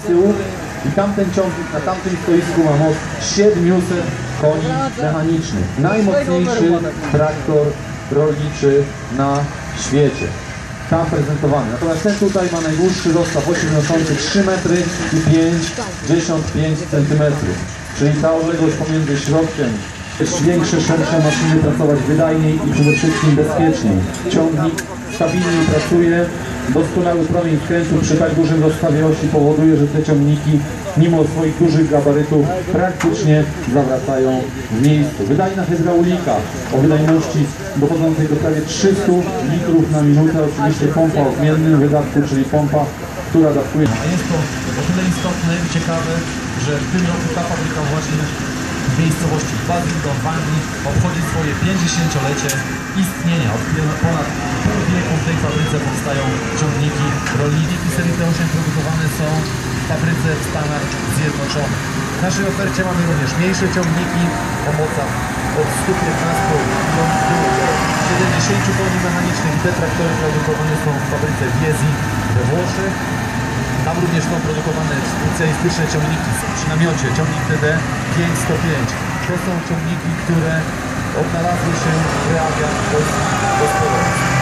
z tyłu i tamten ciągnik na tamtym stoisku ma moc 700 koni mechanicznych. Najmocniejszy traktor rolniczy na świecie. Tam prezentowany. Natomiast ten tutaj ma najdłuższy rozstaw 83 metry i 55 cm. Czyli ta odległość pomiędzy środkiem jest większe, szersze maszyny pracować wydajniej i przede wszystkim bezpieczniej. Ciągnik stabilniej pracuje, doskonały promień skrętu przy tak dużym rozstawie osi powoduje, że te ciągniki mimo swoich dużych gabarytów praktycznie zawracają w miejscu. Wydajna hydraulika o wydajności dochodzącej do prawie 300 litrów na minutę, oczywiście pompa o zmiennym wydatku, czyli pompa, która dawkuje. Jest to o tyle istotne i ciekawe, że w tym roku ta fabryka właśnie w miejscowości Basildon w Anglii obchodzi swoje 50-lecie istnienia. Od ponad pół wieku w tej fabryce powstają ciągniki rolnicze. Serii T8 produkowane są w fabryce w Stanach Zjednoczonych. W naszej ofercie mamy również mniejsze ciągniki o mocach od 115 do 70 koni mechanicznych. Te traktory produkowane są w fabryce Viesi we Włoszech. Tam również są produkowane specjalistyczne ciągniki przy namiocie, ciągnik TD 505. To są ciągniki, które odnalazły się w realiach polskich gospodarstw.